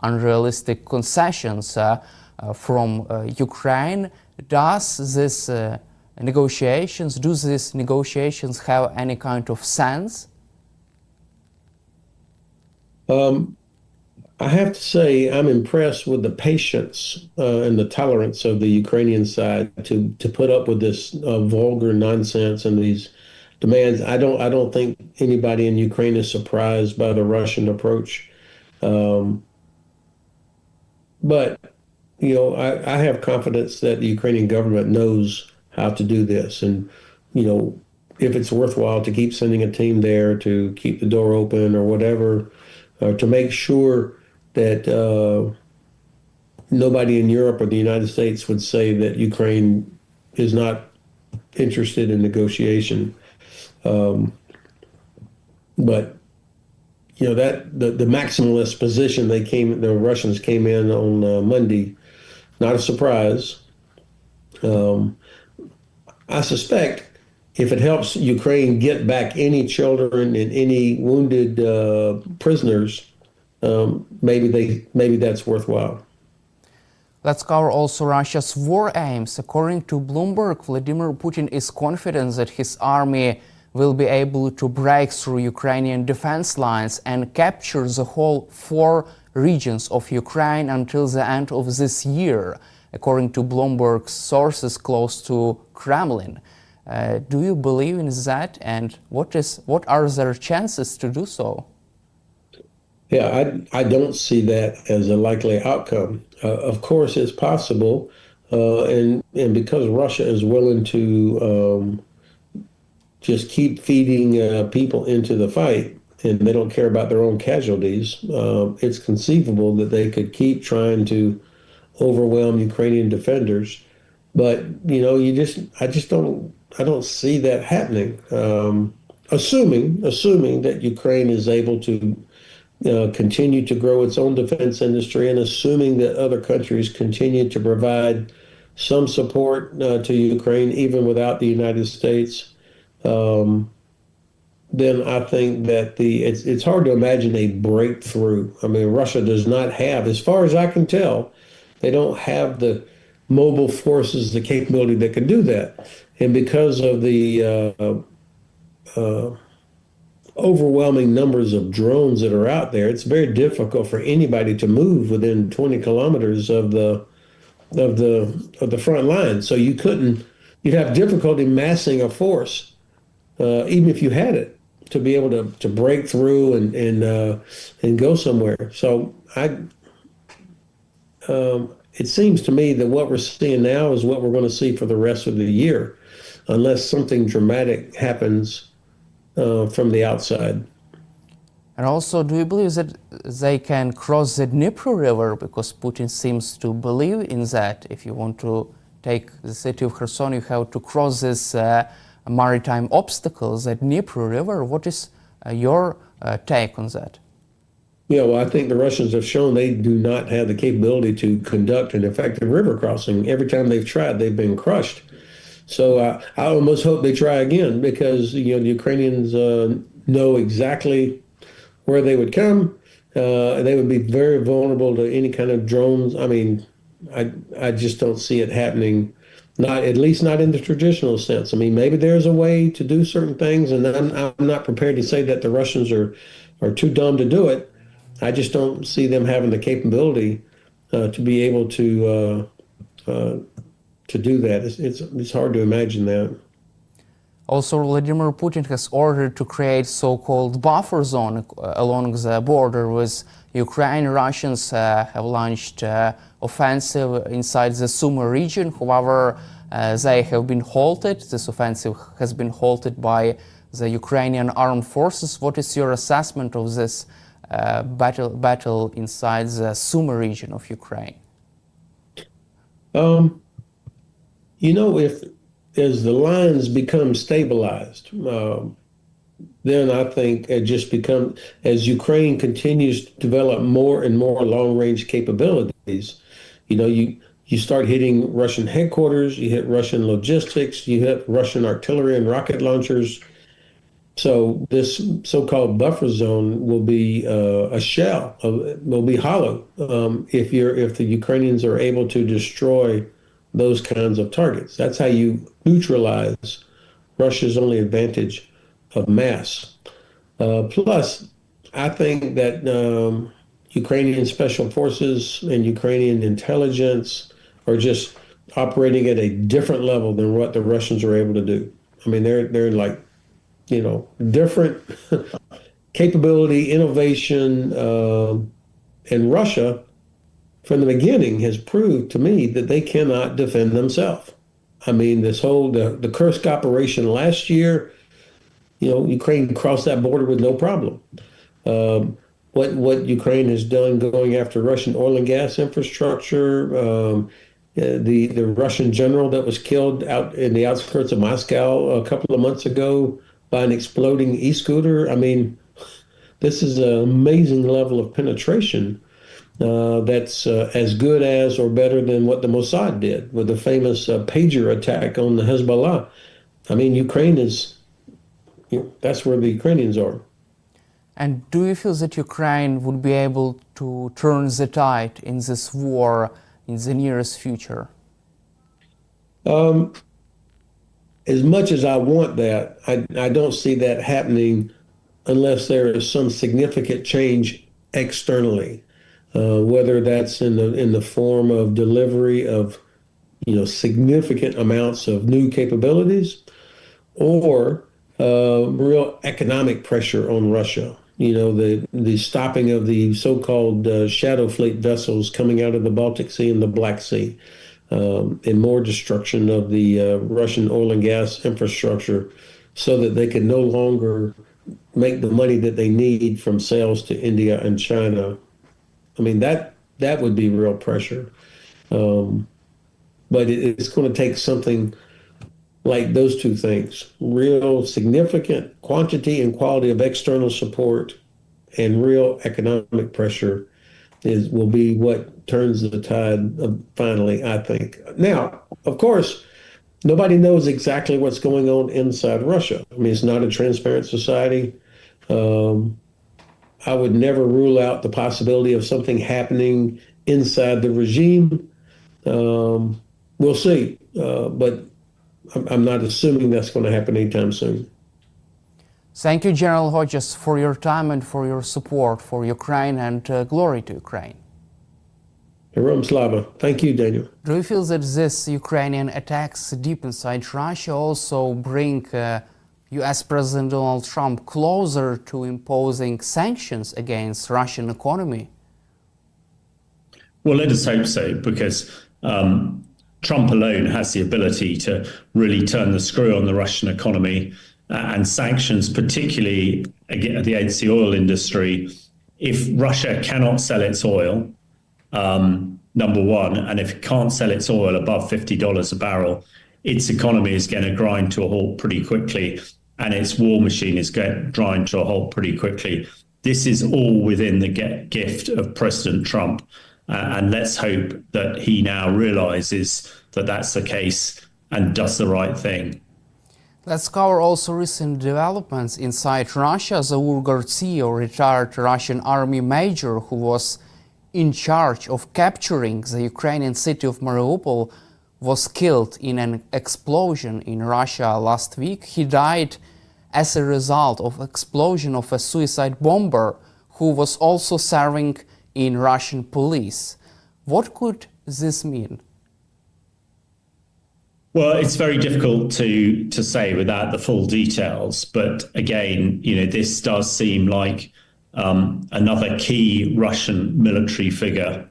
unrealistic concessions from Ukraine. Do these negotiations have any kind of sense? I have to say I'm impressed with the patience and the tolerance of the Ukrainian side to put up with this vulgar nonsense and these demands. I don't think anybody in Ukraine is surprised by the Russian approach. Um, but I have confidence that the Ukrainian government knows how to do this, and you know, if it's worthwhile to keep sending a team there to keep the door open or whatever, to make sure that nobody in Europe or the United States would say that Ukraine is not interested in negotiation. Um, but that the maximalist position the Russians came in on Monday, not a surprise. Um, I suspect if it helps Ukraine get back any children and any wounded prisoners, maybe that's worthwhile. Let's cover also Russia's war aims. According to Bloomberg, Vladimir Putin is confident that his army will be able to break through Ukrainian defense lines and capture the whole 4 regions of Ukraine until the end of this year, according to Bloomberg's sources close to Kremlin. Do you believe in that, and what are their chances to do so? Yeah, I don't see that as a likely outcome. Of course, it's possible, and because Russia is willing to just keep feeding people into the fight, and they don't care about their own casualties, it's conceivable that they could keep trying to overwhelm Ukrainian defenders. But I don't see that happening. Assuming that Ukraine is able to continue to grow its own defense industry, and assuming that other countries continue to provide some support to Ukraine, even without the United States, then I think that it's hard to imagine a breakthrough. I mean, Russia does not have, as far as I can tell, they don't have the mobile forces, the capability that can do that. And because of the overwhelming numbers of drones that are out there, it's very difficult for anybody to move within 20 kilometers of the front line. So you'd have difficulty massing a force, even if you had it, to be able to break through and go somewhere. So it seems to me that what we're seeing now is what we're going to see for the rest of the year, unless something dramatic happens from the outside. And also, do you believe that they can cross the Dnieper River? Because Putin seems to believe in that. If you want to take the city of Kherson, you have to cross this maritime obstacle, the Dnieper River. What is your take on that? Yeah, well, I think the Russians have shown they do not have the capability to conduct an effective river crossing. Every time they've tried, they've been crushed. So I almost hope they try again, because the Ukrainians know exactly where they would come. They would be very vulnerable to any kind of drones. I mean, I just don't see it happening. Not, at least not in the traditional sense. I mean, maybe there's a way to do certain things, and I'm not prepared to say that the Russians are too dumb to do it. I just don't see them having the capability to be able to do that. It's hard to imagine that. Also, Vladimir Putin has ordered to create so-called buffer zone along the border with Ukraine. Russians have launched offensive inside the Sumy region. However, they have been halted. This offensive has been halted by the Ukrainian armed forces. What is your assessment of this battle inside the Sumy region of Ukraine? If as the lines become stabilized, then I think it just becomes, as Ukraine continues to develop more and more long-range capabilities, you start hitting Russian headquarters, you hit Russian logistics, you hit Russian artillery and rocket launchers. So this so-called buffer zone will be a shell, will be hollow if the Ukrainians are able to destroy those kinds of targets. That's how you neutralize Russia's only advantage of mass. Plus, I think that Ukrainian special forces and Ukrainian intelligence are just operating at a different level than what the Russians are able to do. I mean, they're like, different capability, innovation, and Russia from the beginning has proved to me that they cannot defend themselves. I mean, the Kursk operation last year, Ukraine crossed that border with no problem. What Ukraine has done going after Russian oil and gas infrastructure, the Russian general that was killed out in the outskirts of Moscow a couple of months ago by an exploding e-scooter. I mean, this is an amazing level of penetration that's as good as or better than what the Mossad did with the famous pager attack on the Hezbollah. I mean, Ukraine is, that's where the Ukrainians are. And do you feel that Ukraine would be able to turn the tide in this war in the nearest future? As much as I want that, I don't see that happening unless there is some significant change externally, whether that's in the form of delivery of significant amounts of new capabilities or real economic pressure on Russia. The stopping of the so-called shadow fleet vessels coming out of the Baltic Sea and the Black Sea, and more destruction of the Russian oil and gas infrastructure so that they can no longer make the money that they need from sales to India and China. I mean, that would be real pressure. But it's going to take something like those two things, real significant quantity and quality of external support and real economic pressure will be what turns the tide finally, I think. Now, of course, nobody knows exactly what's going on inside Russia. I mean, it's not a transparent society. I would never rule out the possibility of something happening inside the regime. We'll see. But I'm not assuming that's going to happen anytime soon. Thank you, General Hodges, for your time and for your support for Ukraine, and glory to Ukraine. Heroam Slava. Thank you, Daniel. Do you feel that this Ukrainian attacks deep inside Russia also bring US President Donald Trump closer to imposing sanctions against Russian economy? Well, let us hope so, because Trump alone has the ability to really turn the screw on the Russian economy, and sanctions, particularly against the oil industry. If Russia cannot sell its oil, number one, and if it can't sell its oil above $50 a barrel, its economy is going to grind to a halt pretty quickly, and its war machine is going to grind to a halt pretty quickly. This is all within the gift of President Trump. And let's hope that he now realizes that that's the case and does the right thing. Let's cover also recent developments inside Russia. The CEO, retired Russian army major who was in charge of capturing the Ukrainian city of Mariupol, was killed in an explosion in Russia last week. He died as a result of explosion of a suicide bomber who was also serving in Russian police. What could this mean? Well, it's very difficult to say without the full details. But again, this does seem like another key Russian military figure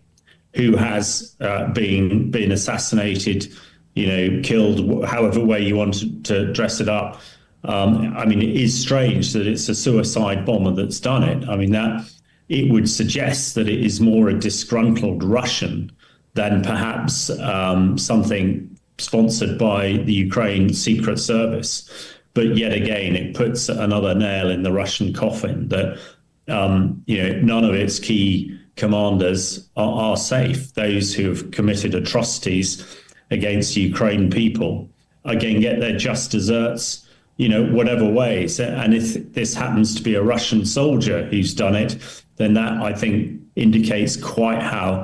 who has been assassinated, killed, however way you want to dress it up. I mean, it is strange that it's a suicide bomber that's done it. I mean, that it would suggest that it is more a disgruntled Russian than perhaps something sponsored by the Ukraine Secret Service. But yet again, it puts another nail in the Russian coffin that none of its key commanders are safe. Those who have committed atrocities against Ukraine people, again, get their just desserts. whatever way. So, and if this happens to be a Russian soldier who's done it, then that, I think, indicates quite how